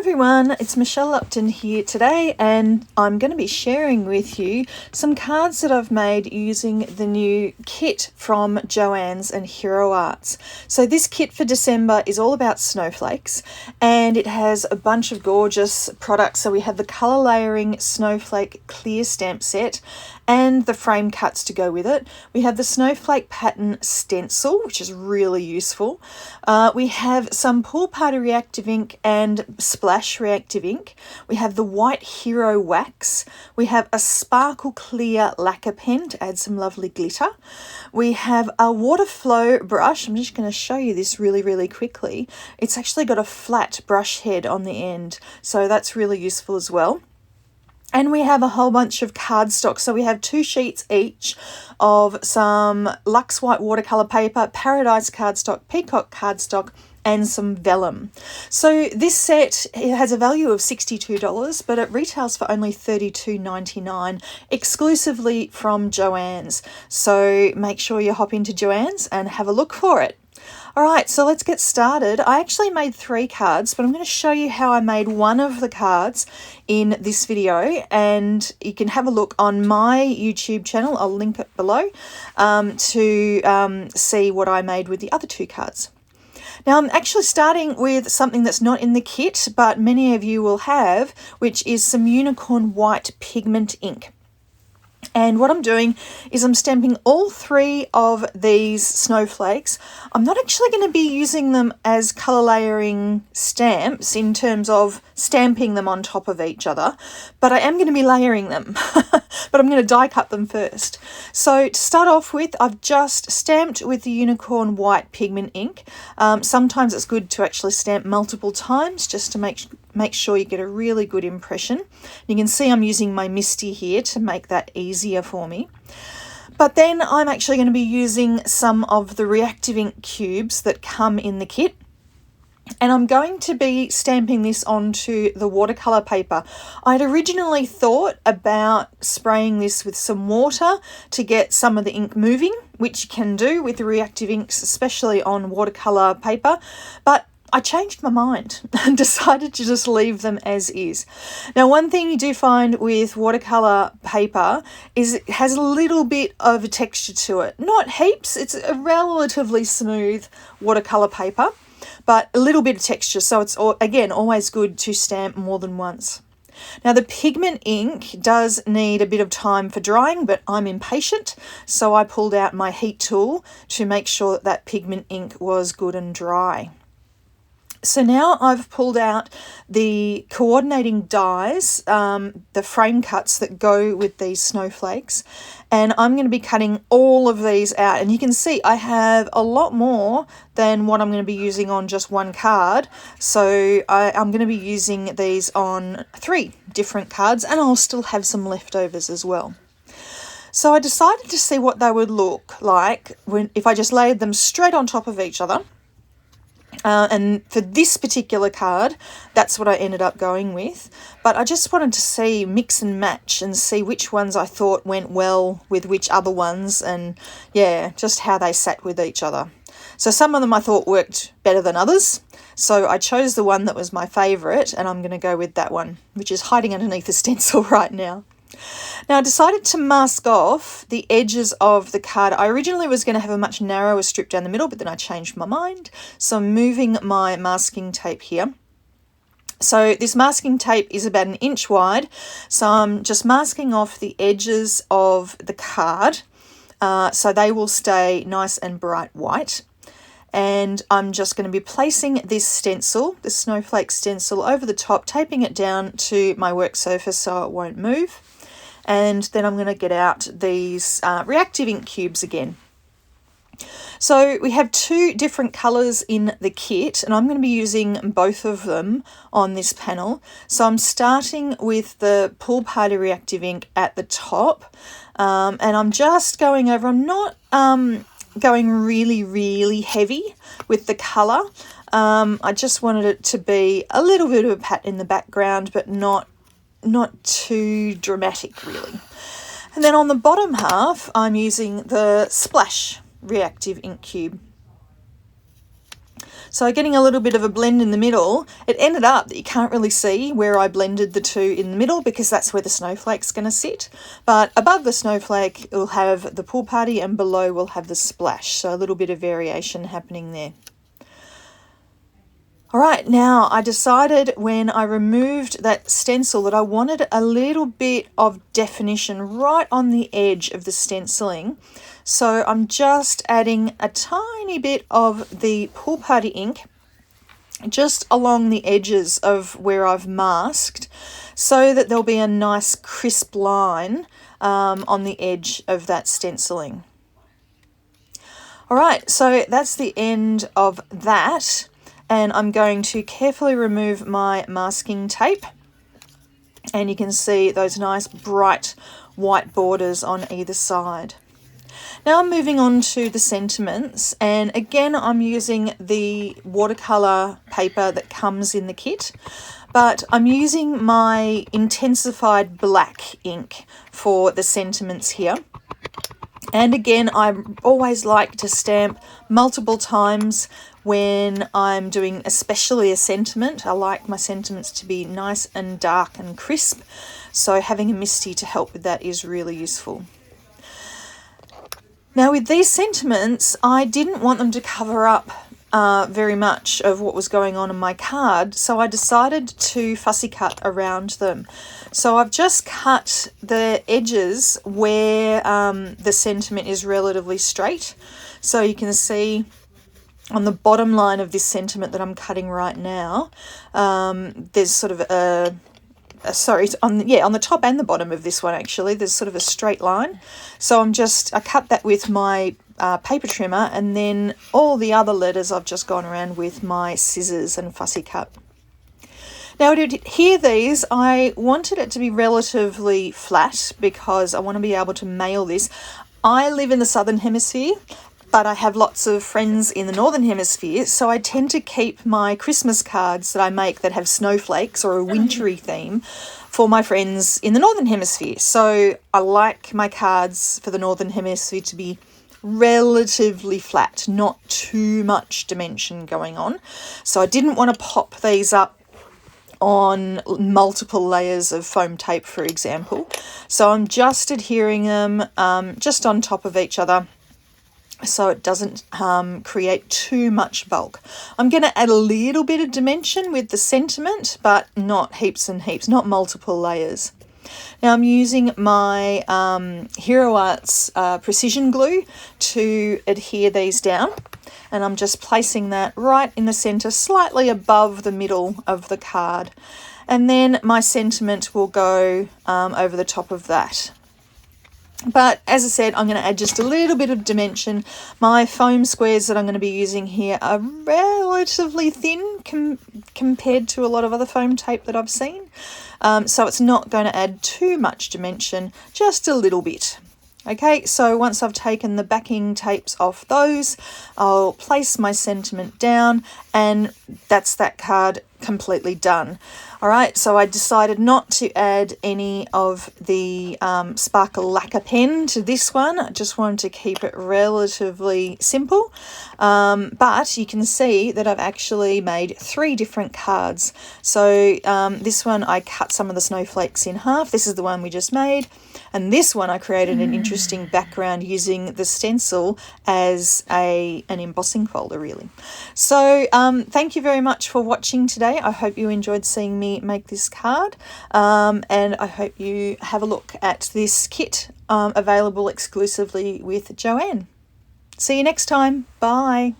everyone, it's Michelle Upton here today, and I'm going to be sharing with you some cards that I've made using the new kit from JOANN's and Hero Arts. So this kit for December is all about snowflakes, and it has a bunch of gorgeous products. So we have the colour layering snowflake clear stamp set and the frame cuts to go with it. We have the snowflake pattern stencil, which is really useful. We have some Pool Party reactive ink and splash reactive ink. We have the white Hero wax. We have a sparkle clear lacquer pen to add some lovely glitter. We have a water flow brush. I'm just going to show you this really quickly. It's actually got a flat brush head on the end, so that's really useful as well. And we have a whole bunch of cardstock. So we have 2 sheets each of some Luxe White watercolour paper, Paradise cardstock, Peacock cardstock, and some vellum. So this set, it has a value of $62, but it retails for only $32.99 exclusively from JOANN's. So make sure you hop into JOANN's and have a look for it. Alright, so let's get started. I actually made 3 cards, but I'm going to show you how I made one of the cards in this video, and you can have a look on my YouTube channel. I'll link it below to see what I made with the other 2 cards. Now I'm actually starting with something that's not in the kit, but many of you will have, which is some unicorn white pigment ink. And what I'm doing is I'm stamping all 3 of these snowflakes. I'm not actually going to be using them as colour layering stamps in terms of stamping them on top of each other, but I am going to be layering them. But I'm going to die cut them first. So to start off with, I've just stamped with the unicorn white pigment ink. Sometimes it's good to actually stamp multiple times just to make sure you get a really good impression. You can see I'm using my Misty here to make that easier for me. But then I'm actually going to be using some of the reactive ink cubes that come in the kit. And I'm going to be stamping this onto the watercolour paper. I'd originally thought about spraying this with some water to get some of the ink moving, which you can do with the reactive inks, especially on watercolour paper, but I changed my mind and decided to just leave them as is. Now, one thing you do find with watercolour paper is it has a little bit of a texture to it. Not heaps, it's a relatively smooth watercolour paper, but a little bit of texture, so it's, again, always good to stamp more than once. Now, the pigment ink does need a bit of time for drying, but I'm impatient, so I pulled out my heat tool to make sure that that pigment ink was good and dry. So now I've pulled out the coordinating dies, the frame cuts that go with these snowflakes, and I'm going to be cutting all of these out. And you can see I have a lot more than what I'm going to be using on just one card. So I'm going to be using these on 3 different cards, and I'll still have some leftovers as well. So I decided to see what they would look like if I just laid them straight on top of each other. And for this particular card, that's what I ended up going with. But I just wanted to see, mix and match, and see which ones I thought went well with which other ones, and yeah, just how they sat with each other. So some of them I thought worked better than others. So I chose the one that was my favourite, and I'm going to go with that one, which is hiding underneath the stencil right now. Now, I decided to mask off the edges of the card. I originally was going to have a much narrower strip down the middle, but then I changed my mind. So I'm moving my masking tape here. So this masking tape is about 1 inch wide. So I'm just masking off the edges of the card so they will stay nice and bright white. And I'm just going to be placing this stencil, the snowflake stencil, over the top, taping it down to my work surface so it won't move. And then I'm going to get out these reactive ink cubes again. So we have 2 different colours in the kit, and I'm going to be using both of them on this panel. So I'm starting with the Pool Party reactive ink at the top, and I'm just going over. I'm not going really heavy with the colour. I just wanted it to be a little bit of a pat in the background, but not too dramatic really. And then on the bottom half, I'm using the Splash reactive ink cube. So getting a little bit of a blend in the middle, it ended up that you can't really see where I blended the two in the middle because that's where the snowflake's going to sit. But above the snowflake, it will have the pool party and below will have the splash. So a little bit of variation happening there. All right, now I decided when I removed that stencil that I wanted a little bit of definition right on the edge of the stenciling. So I'm just adding a tiny bit of the pool party ink just along the edges of where I've masked so that there'll be a nice crisp line on the edge of that stenciling. All right, so that's the end of that. And I'm going to carefully remove my masking tape. And you can see those nice bright white borders on either side. Now I'm moving on to the sentiments. And again, I'm using the watercolour paper that comes in the kit. But I'm using my intensified black ink for the sentiments here. And again, I always like to stamp multiple times when I'm doing especially a sentiment. I like my sentiments to be nice and dark and crisp, so having a misty to help with that is really useful. Now with these sentiments, I didn't want them to cover up very much of what was going on in my card, so I decided to fussy cut around them. So I've just cut the edges where the sentiment is relatively straight. So you can see on the bottom line of this sentiment that I'm cutting right now, there's sort of on the top and the bottom of this one actually, there's sort of a straight line. So I cut that with my paper trimmer, and then all the other letters I've just gone around with my scissors and fussy cut. Now to adhere these, I wanted it to be relatively flat because I want to be able to mail this. I live in the Southern Hemisphere, but I have lots of friends in the Northern Hemisphere, so I tend to keep my Christmas cards that I make that have snowflakes or a wintry theme for my friends in the Northern Hemisphere. So I like my cards for the Northern Hemisphere to be relatively flat, not too much dimension going on. So I didn't want to pop these up on multiple layers of foam tape, for example. So I'm just adhering them just on top of each other, so it doesn't create too much bulk. I'm going to add a little bit of dimension with the sentiment, but not heaps and heaps, not multiple layers. Now I'm using my Hero Arts precision glue to adhere these down, and I'm just placing that right in the centre, slightly above the middle of the card. And then my sentiment will go over the top of that. But as I said, I'm going to add just a little bit of dimension. My foam squares that I'm going to be using here are relatively thin compared to a lot of other foam tape that I've seen. So it's not going to add too much dimension, just a little bit. Okay, so once I've taken the backing tapes off those, I'll place my sentiment down, and that's that card completely done. All right, so I decided not to add any of the sparkle lacquer pen to this one. I just wanted to keep it relatively simple. But you can see that I've actually made 3 different cards. So this one I cut some of the snowflakes in half. This is the one we just made. And this one I created an interesting background using the stencil as an embossing folder, really. So thank you very much for watching today. I hope you enjoyed seeing me make this card, and I hope you have a look at this kit available exclusively with JOANN. See you next time. Bye.